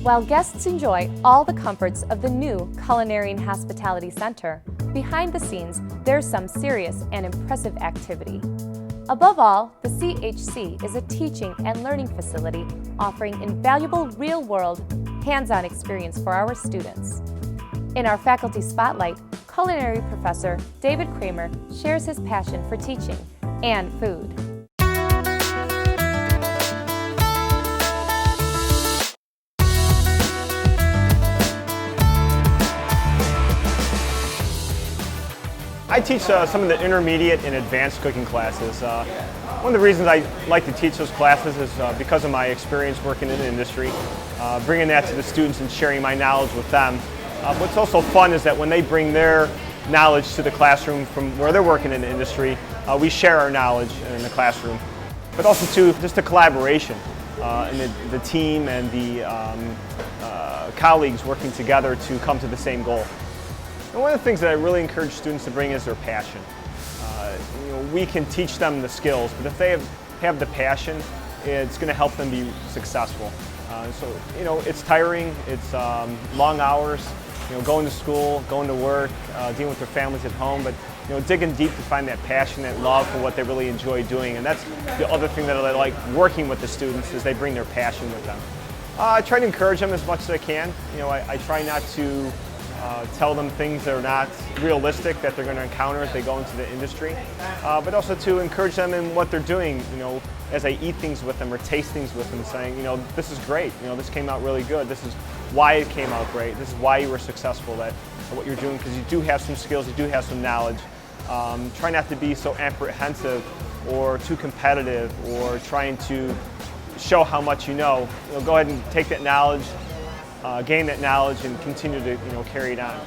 While guests enjoy all the comforts of the new Culinary and Hospitality Center, behind the scenes, there's some serious and impressive activity. Above all, the CHC is a teaching and learning facility offering invaluable real-world, hands-on experience for our students. In our faculty spotlight, culinary professor David Kramer shares his passion for teaching and food. I teach some of the intermediate and advanced cooking classes. One of the reasons I like to teach those classes is because of my experience working in the industry, bringing that to the students and sharing my knowledge with them. What's also fun is that when they bring their knowledge to the classroom from where they're working in the industry, we share our knowledge in the classroom. But also too, just the collaboration and the team and the colleagues working together to come to the same goal. And one of the things that I really encourage students to bring is their passion. We can teach them the skills, but if they have the passion, it's going to help them be successful. It's tiring, it's long hours, going to school, going to work, dealing with their families at home, but digging deep to find that passion, that love for what they really enjoy doing. And that's the other thing that I like working with the students is they bring their passion with them. I try to encourage them as much as I can. I try not to tell them things that are not realistic that they're going to encounter as they go into the industry, but also to encourage them in what they're doing, as I eat things with them or taste things with them, saying, this is great, this came out really good, this is why it came out great, this is why you were successful at what you're doing, because you do have some skills, you do have some knowledge. Try not to be so apprehensive or too competitive or trying to show how much you know. Go ahead and take that knowledge, gain that knowledge and continue to carry it on.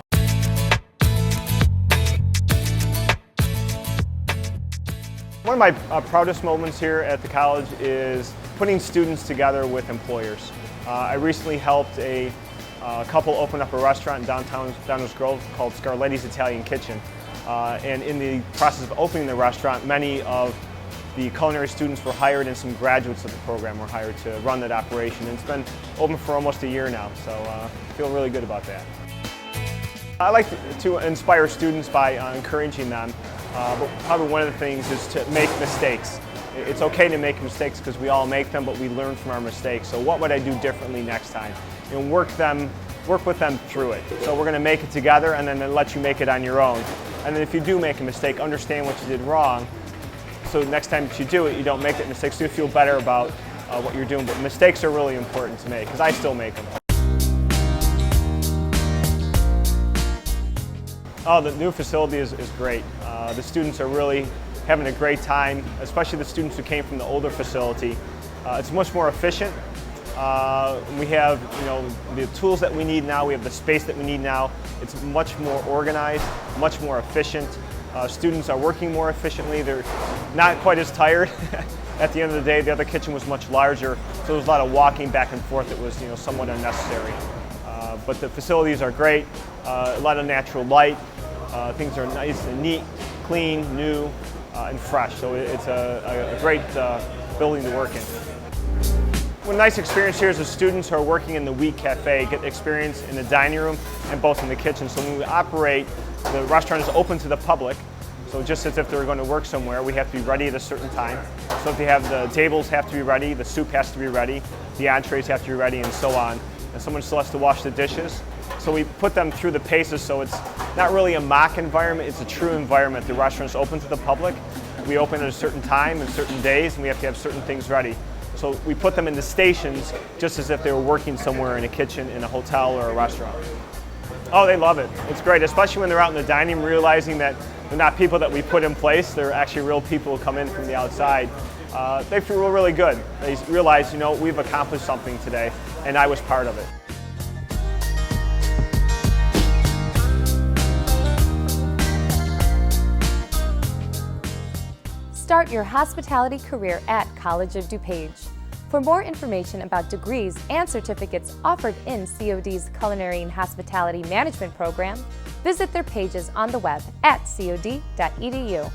One of my proudest moments here at the college is putting students together with employers. I recently helped a couple open up a restaurant in downtown Downers Grove called Scarletti's Italian Kitchen. And in the process of opening the restaurant, many of the culinary students were hired and some graduates of the program were hired to run that operation. And it's been open for almost a year now, so I feel really good about that. I like to inspire students by encouraging them, but probably one of the things is to make mistakes. It's okay to make mistakes because we all make them, but we learn from our mistakes. So what would I do differently next time? Work with them through it. So we're going to make it together and then let you make it on your own. And then if you do make a mistake, understand what you did wrong. So next time that you do it, you don't make that mistake, so you feel better about what you're doing. But mistakes are really important to make, because I still make them. Oh, the new facility is great. The students are really having a great time, especially the students who came from the older facility. It's much more efficient. We have the tools that we need now, we have the space that we need now. It's much more organized, much more efficient. Students are working more efficiently, they're not quite as tired. At the end of the day, the other kitchen was much larger, so there was a lot of walking back and forth that was somewhat unnecessary. But the facilities are great, a lot of natural light, things are nice and neat, clean, new, and fresh, so it's a great building to work in. One nice experience here is the students who are working in the Wheat Cafe get experience in the dining room and both in the kitchen. So when we operate, the restaurant is open to the public. So just as if they were going to work somewhere, we have to be ready at a certain time. So if you have the tables have to be ready, the soup has to be ready, the entrees have to be ready, and so on. And someone still has to wash the dishes. So we put them through the paces so it's not really a mock environment, it's a true environment. The restaurant's open to the public. We open at a certain time and certain days, and we have to have certain things ready. So we put them in the stations just as if they were working somewhere in a kitchen, in a hotel or a restaurant. Oh, they love it. It's great, especially when they're out in the dining room realizing that they're not people that we put in place, they're actually real people who come in from the outside. They feel really good. They realize, we've accomplished something today, and I was part of it. Start your hospitality career at College of DuPage. For more information about degrees and certificates offered in COD's Culinary and Hospitality Management program, visit their pages on the web at cod.edu.